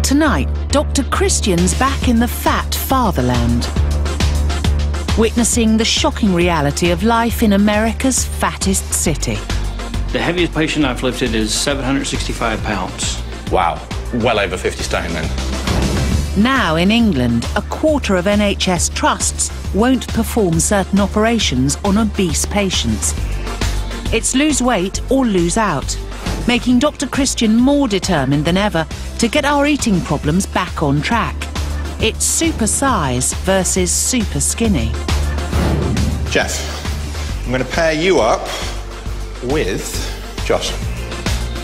Tonight, Dr. Christian's back in the fat fatherland, witnessing the shocking reality of life in America's fattest city. The heaviest patient I've lifted is 765 pounds. Wow, well over 50 stone then. Now in England, a quarter of NHS trusts won't perform certain operations on obese patients. It's lose weight or lose out, making Dr. Christian more determined than ever to get our eating problems back on track. It's Supersize versus Superskinny. Geoff, I'm going to pair you up with Josh.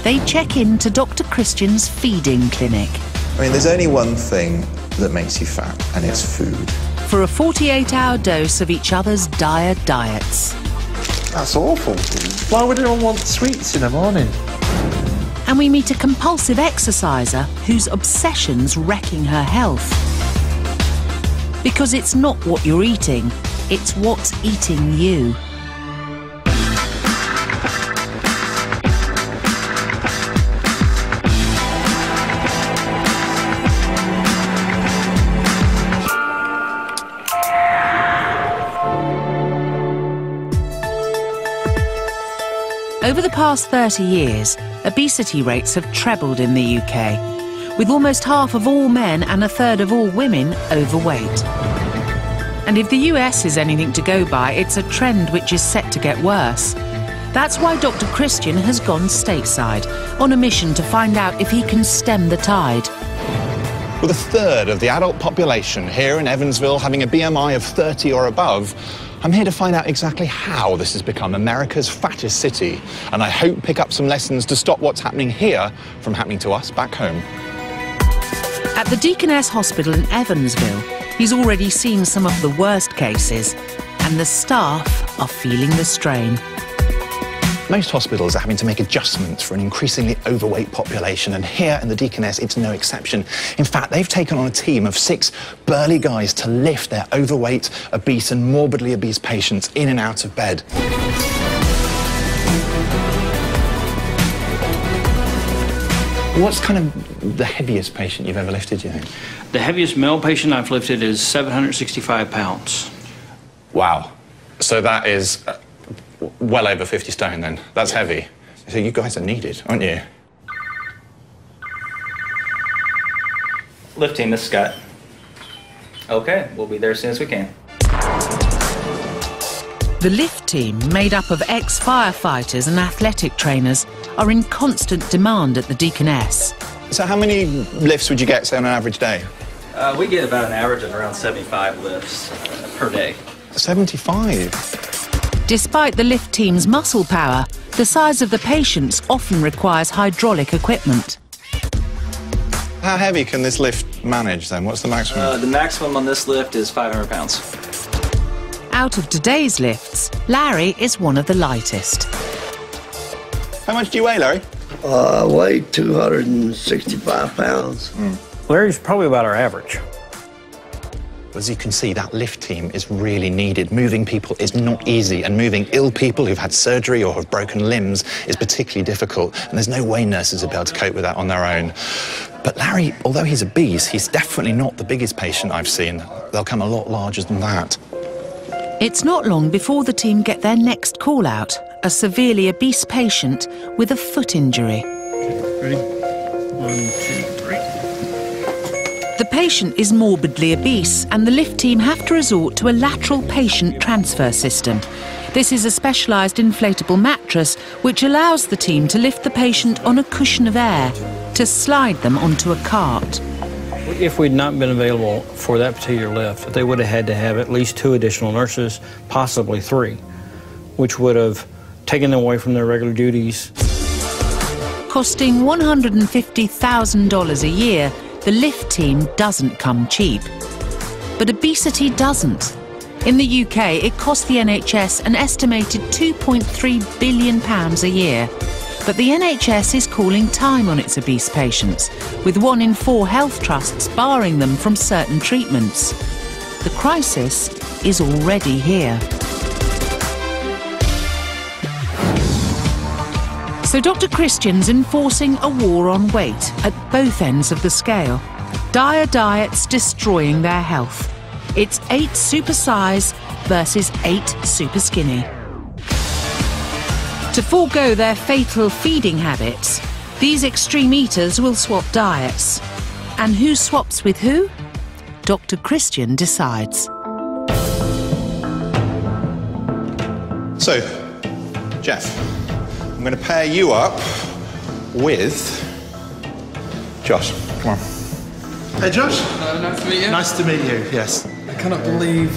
They check in to Dr. Christian's feeding clinic. I mean, there's only one thing that makes you fat, and it's food. For a 48-hour dose of each other's dire diets. That's awful. Why would anyone want sweets in the morning? And we meet a compulsive exerciser whose obsession's wrecking her health. Because it's not what you're eating, it's what's eating you. Over the past 30 years, obesity rates have trebled in the UK, with almost half of all men and a third of all women overweight. And if the US is anything to go by, it's a trend which is set to get worse. That's why Dr. Christian has gone stateside, on a mission to find out if he can stem the tide. With a third of the adult population here in Evansville having a BMI of 30 or above, I'm here to find out exactly how this has become America's fattest city, and I hope pick up some lessons to stop what's happening here from happening to us back home. At the Deaconess Hospital in Evansville, he's already seen some of the worst cases, and the staff are feeling the strain. Most hospitals are having to make adjustments for an increasingly overweight population, and here in the Deaconess it's no exception. In fact, they've taken on a team of 6 burly guys to lift their overweight, obese and morbidly obese patients in and out of bed. What's kind of the heaviest patient you've ever lifted, you think? The heaviest male patient I've lifted is 765 pounds. Wow. So that is well over 50 stone then. That's heavy. So you guys are needed, aren't you? Lift team, this is Scott. Okay, we'll be there as soon as we can. The lift team, made up of ex-firefighters and athletic trainers, are in constant demand at the Deaconess. So how many lifts would you get, say, on an average day? We get about an average of around 75 lifts per day. 75? Despite the lift team's muscle power, the size of the patients often requires hydraulic equipment. How heavy can this lift manage, then? What's the maximum? The maximum on this lift is 500 pounds. Out of today's lifts, Larry is one of the lightest. How much do you weigh, Larry? I weigh 265 pounds. Larry's probably about our average. As you can see, that lift team is really needed. Moving people is not easy, and moving ill people who've had surgery or have broken limbs is particularly difficult, and there's no way nurses will be able to cope with that on their own. But Larry, although he's obese, he's definitely not the biggest patient I've seen. They'll come a lot larger than that. It's not long before the team get their next call-out, a severely obese patient with a foot injury. Ready? 1, 2, 3. The patient is morbidly obese, and the lift team have to resort to a lateral patient transfer system. This is a specialised inflatable mattress which allows the team to lift the patient on a cushion of air to slide them onto a cart. If we'd not been available for that particular lift, they would have had to have at least 2 additional nurses, possibly 3, which would have taken them away from their regular duties. Costing $150,000 a year, the lift team doesn't come cheap. But obesity doesn't. In the UK, it costs the NHS an estimated £2.3 billion a year. But the NHS is calling time on its obese patients, with 1 in 4 health trusts barring them from certain treatments. The crisis is already here. So Dr. Christian's enforcing a war on weight at both ends of the scale. Dire diets destroying their health. It's 8 Supersize versus 8 Superskinny. To forego their fatal feeding habits, these extreme eaters will swap diets. And who swaps with who? Dr. Christian decides. So, Geoff, I'm going to pair you up with Josh. Come on. Hey, Josh. Hello, nice to meet you. Nice to meet you, yes. I cannot believe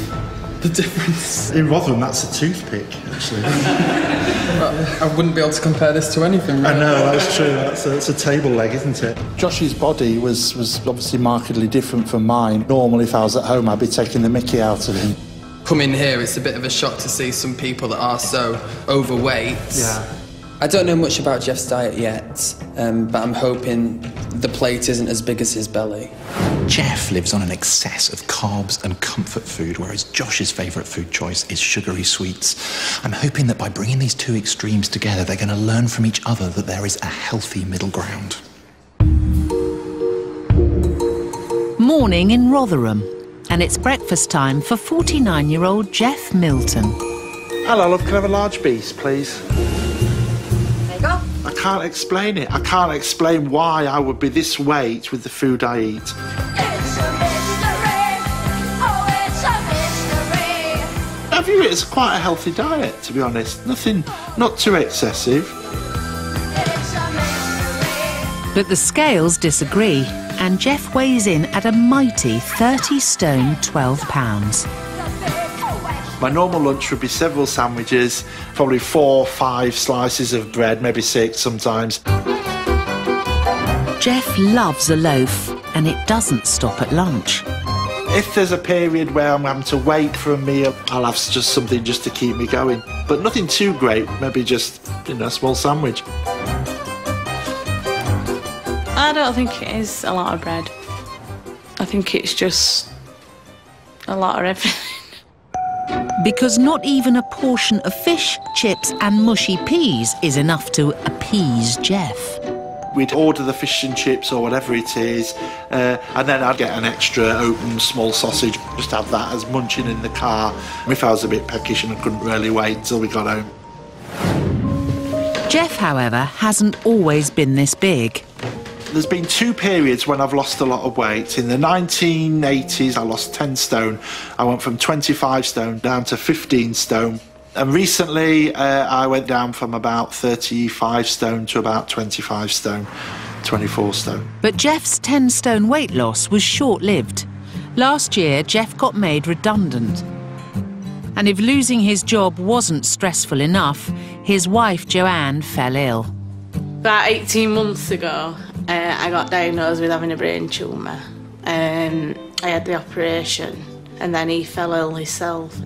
the difference. In Rotherham, that's a toothpick, actually. I wouldn't be able to compare this to anything, really. I know, that's true. That's a table leg, isn't it? Josh's body was obviously markedly different from mine. Normally, if I was at home, I'd be taking the mickey out of him. Coming here, it's a bit of a shock to see some people that are so overweight. Yeah. I don't know much about Geoff's diet yet, but I'm hoping the plate isn't as big as his belly. Geoff lives on an excess of carbs and comfort food, whereas Josh's favourite food choice is sugary sweets. I'm hoping that by bringing these two extremes together, they're going to learn from each other that there is a healthy middle ground. Morning in Rotherham, and it's breakfast time for 49-year-old Geoff Milton. Hello, love, can I have a large beast, please? There you go. I can't explain it. I can't explain why I would be this weight with the food I eat. It's a mystery. Oh, it's a mystery. I view it as quite a healthy diet, to be honest. Nothing, not too excessive. It's a mystery. But the scales disagree, and Geoff weighs in at a mighty 30 stone 12 pounds. My normal lunch would be several sandwiches, probably 4 or 5 slices of bread, maybe 6 sometimes. Geoff loves a loaf, and it doesn't stop at lunch. If there's a period where I'm having to wait for a meal, I'll have just something just to keep me going. But nothing too great, maybe just, a small sandwich. I don't think it is a lot of bread. I think it's just a lot of everything. Because not even a portion of fish, chips and mushy peas is enough to appease Geoff. We'd order the fish and chips or whatever it is, and then I'd get an extra open small sausage, just have that as munching in the car. If I was a bit peckish and I couldn't really wait till we got home. Geoff, however, hasn't always been this big. There's been 2 periods when I've lost a lot of weight. In the 1980s, I lost 10 stone. I went from 25 stone down to 15 stone. And recently, I went down from about 35 stone to about 25 stone, 24 stone. But Geoff's 10 stone weight loss was short-lived. Last year, Geoff got made redundant. And if losing his job wasn't stressful enough, his wife, Joanne, fell ill. About 18 months ago, I got diagnosed with having a brain tumour. I had the operation, and then he fell ill himself.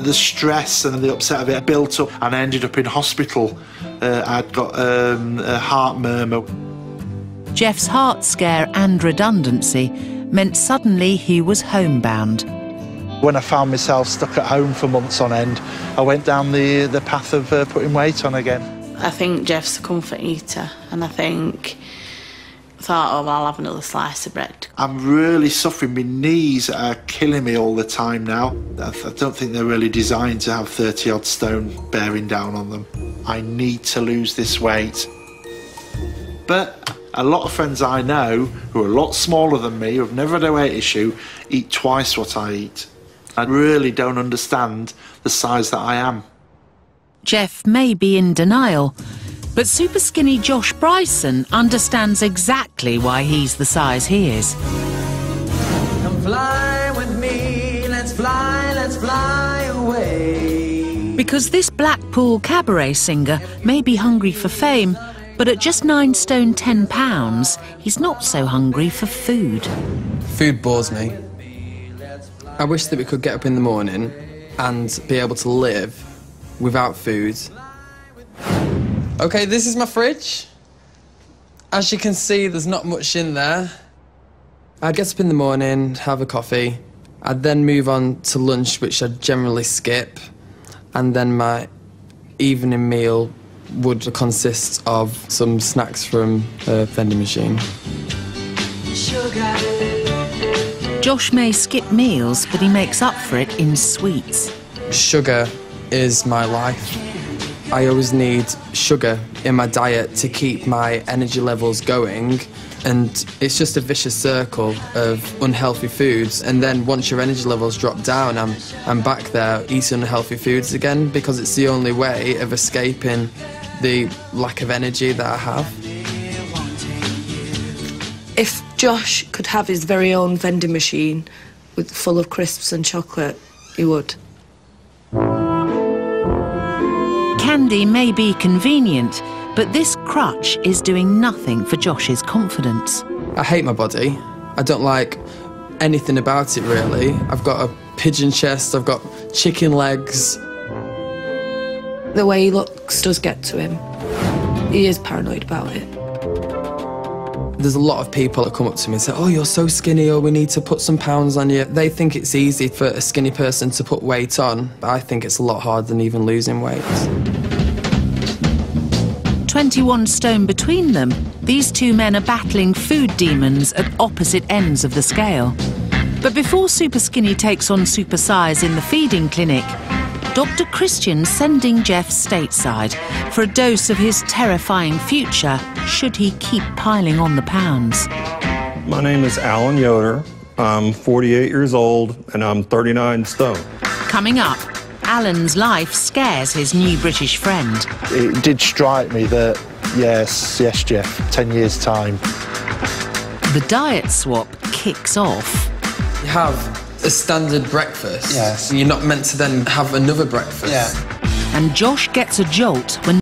The stress and the upset of it built up, and I ended up in hospital. I'd got a heart murmur. Geoff's heart scare and redundancy meant suddenly he was homebound. When I found myself stuck at home for months on end, I went down the path of putting weight on again. I think Geoff's a comfort eater, and I thought, oh, well, I'll have another slice of bread. I'm really suffering. My knees are killing me all the time now. I don't think they're really designed to have 30-odd stone bearing down on them. I need to lose this weight. But a lot of friends I know who are a lot smaller than me, who have never had a weight issue, eat twice what I eat. I really don't understand the size that I am. Geoff may be in denial, but super skinny Josh Bryson understands exactly why he's the size he is. Come fly with me, let's fly away. Because this Blackpool cabaret singer may be hungry for fame, but at just 9 stone 10 pounds, he's not so hungry for food. Food bores me. I wish that we could get up in the morning and be able to live without food. Okay, this is my fridge. As you can see, there's not much in there. I'd get up in the morning, have a coffee. I'd then move on to lunch, which I'd generally skip. And then my evening meal would consist of some snacks from a vending machine. Sugar. Josh may skip meals, but he makes up for it in sweets. Sugar is my life. I always need sugar in my diet to keep my energy levels going, and it's just a vicious circle of unhealthy foods, and then once your energy levels drop down, I'm back there eating unhealthy foods again, because it's the only way of escaping the lack of energy that I have. If Josh could have his very own vending machine full of crisps and chocolate, he would. Candy may be convenient, but this crutch is doing nothing for Josh's confidence. I hate my body. I don't like anything about it, really. I've got a pigeon chest, I've got chicken legs. The way he looks does get to him. He is paranoid about it. There's a lot of people that come up to me and say, oh, you're so skinny, or we need to put some pounds on you. They think it's easy for a skinny person to put weight on, but I think it's a lot harder than even losing weight. 21 stone between them, these two men are battling food demons at opposite ends of the scale. But before Superskinny takes on Supersize in the feeding clinic, Dr. Christian's sending Geoff stateside for a dose of his terrifying future should he keep piling on the pounds. My name is Alan Yoder. I'm 48 years old and I'm 39 stone. Coming up, Alan's life scares his new British friend. It did strike me that, yes, Geoff, 10 years' time. The diet swap kicks off. You have a standard breakfast. Yes. You're not meant to then have another breakfast. Yeah. And Josh gets a jolt when